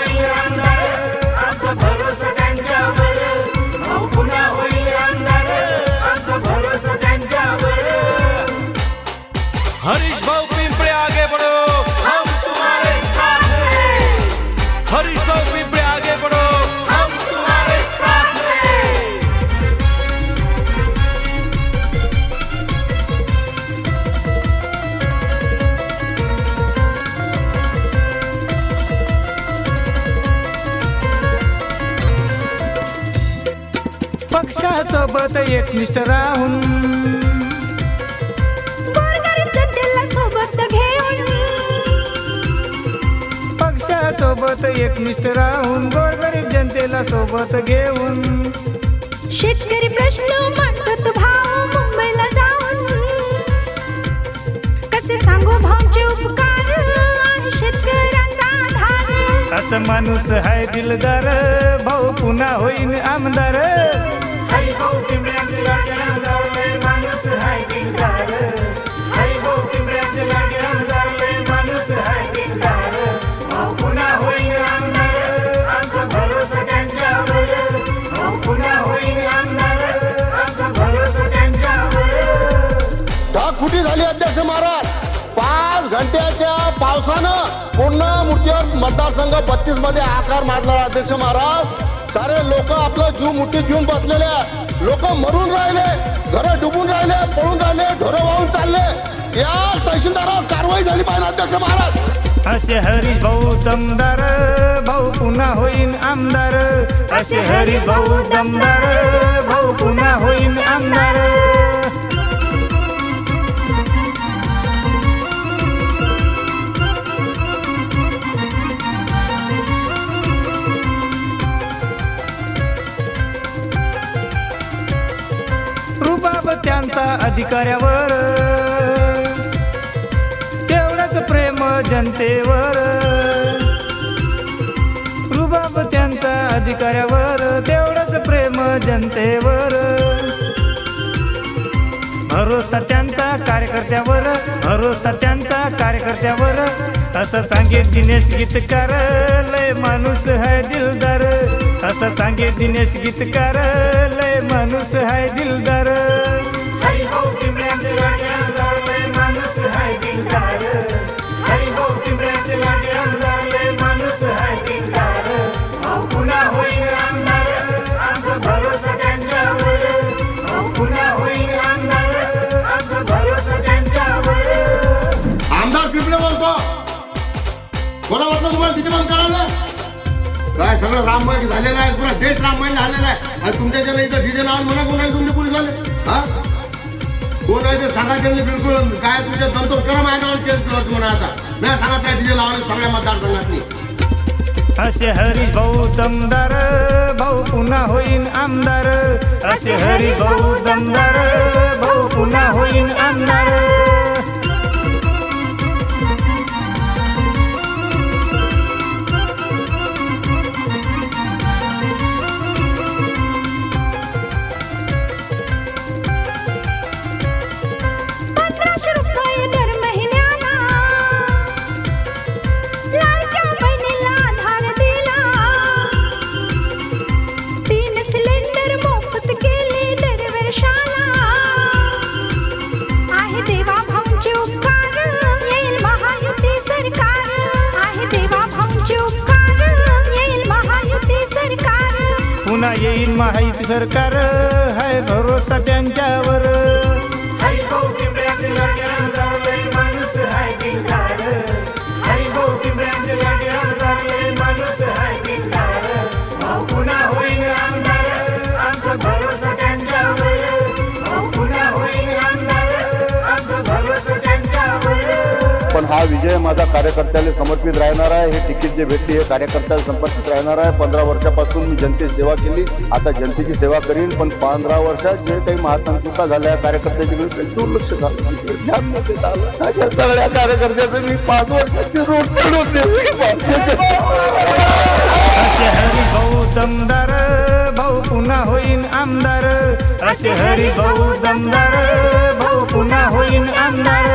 होईल आमदार, आमचा भरोसा त्यांच्यावर. भाऊ पुन्हा होईल आमदार, आमचा भरोसा त्यांच्यावर. हरीश भाऊ पिंपळे आगे बढ़ो, हम तुम्हारे साथ हैं. हरीश भाऊ पिंपळे आगे बढ़ो. हम तुम्हारे साथ हैं. पक्षासोबत एकनिष्ठ राहून गोरगरीब जनतेला सोबत घेऊन, पक्षासोबत एकनिष्ठ राहून गोरगरीब जनतेला सोबत घेऊन शेतकरी प्रश्न मांडत भाऊ मुंबईला जाऊन. कसे सांगू भाऊचे उपकार, आहे शेतकऱ्यांचा आधार. असं माणूस हाय दिलदार, भाऊ पुन्हा होईन आमदार. हरी भाऊ पिंपळ्याचे लाडके आमदार, लय माणूस हाय दिलदार. हरी भाऊ पिंपळ्याचे लाडके आमदार, लय माणूस हाय दिलदार. भाऊ पुन्हा होईल आमदार, आमचा भरोसा त्यांच्यावर. भाऊ पुन्हा होईल आमदार, आमचा भरोसा त्यांच्यावर. ढगफुटी झाली अध्यक्ष महाराज. 5 घंट्याच्या पावसानं पूर्ण मूर्तीवर मतदारसंघ 32 मध्ये आकार मारला अध्यक्ष महाराज. सारे लोक आपलं जीव मुठीत घेऊन बसलेले, लोक मरून राहिले, घरं डुबून राहिले, पळून राहिले, ढोरं वाहून चालले. या तहसीलदारावर कारवाई झाली पाहिजे अध्यक्ष महाराज. असे हरीश भाऊ दमदार, भाऊ पुन्हा होईन आमदार. असे हरीश भाऊ दमदार, भाऊ पुन्हा होईन आमदार. रुबाब त्यांचा अधिकाऱ्यावर, तेवढंच प्रेम जनतेवर. रुबाब त्यांचा अधिकाऱ्यावर, तेवढंच प्रेम जनतेवर. भरोसा त्यांचा कार्यकर्त्यावर, भरोसा त्यांचा कार्यकर्त्यावर. असं सांगे दिनेश गीतकार, लय माणूस हाय दिलदार. असं सांगे दिनेश गीतकार, लय माणूस हाय दिलदार. हरी भाऊ पिंपळ्याचे लाडके आमदार, लय माणूस हाय दिलदार. हरी भाऊ पिंपळ्याचे लाडके आमदार, लय माणूस हाय दिलदार. भाऊ पुन्हा होईल आमदार, आमचा भरोसा त्यांच्यावर. भाऊ पुन्हा होईल आमदार, आमचा भरोसा त्यांच्यावर. आमदार पिंपळे बोलतो. कोणा वाटलं तुम्हाला किती मन करायला? काय सगळं राममय झालेलं आहे, पुरा देश राममय झालेला आहे. आणि तुमच्या ज्याला इथं डीजे लावून म्हणा कोण आहे तुमचे पोलीस झाले? हा कोण आहे ते सांगा. त्यांनी बिलकुल काय तुमच्या दमतो करा माझ्यावर केस करतो म्हणा. आता नाही सांगत नाही डीजे लावले सगळ्या मतदारसंघातली. असे हरीश भाऊ दमदार, भाऊ पुन्हा होईन आमदार. असे हरीश भाऊ दमदार, भाऊ पुन्हा होईन आमदार. ₹1500 दर महिन्याला लाडक्या बहिणीला आधार दिला. 3 सिलेंडर मोफत केले दरवर्षाला. आहे देवा भाऊंचे उपकार, येईल महायुती सरकार. आहे देवा भाऊंचे उपकार, येईल महायुती सरकार. पुन्हा येईन महायुती सरकार, हाय भरोसा त्यांच्यावर. हरी भाऊ पिंपळ्याचे लाडके आमदार, लय माणूस हाय दिलदार. हरी भाऊ पिंपळ्याचे लाडके आमदार, लय माणूस हाय दिलदार. भाऊ पुन्हा होईल आमदार, आमचा भरोसा त्यांच्यावर. भाऊ पुन्हा होईल आमदार, आमचा भरोसा त्यांच्यावर. पण हा विजय माझा कार्यकर्त्याला समर्पित राहणार आहे. हे तिकीट जे भेटली हे कार्यकर्त्याला समर्पित राहणार आहे. 15 वर्षापासून मी जनतेची सेवा केली, आता जनतेची सेवा करीन. पण 15 वर्षात जे काही महासंकुलता झाल्या कार्यकर्त्याच्याकडे दुर्लक्ष झालं, तिकडे ध्यान न देता आलं. अशा सगळ्या कार्यकर्त्याचं मी 5 वर्षाची रोड काढून असे हरी भाऊ दमदार, भाऊ पुन्हा होईन आमदार. असे हरी भाऊ दमदार, भाऊ पुन्हा होईन आमदार.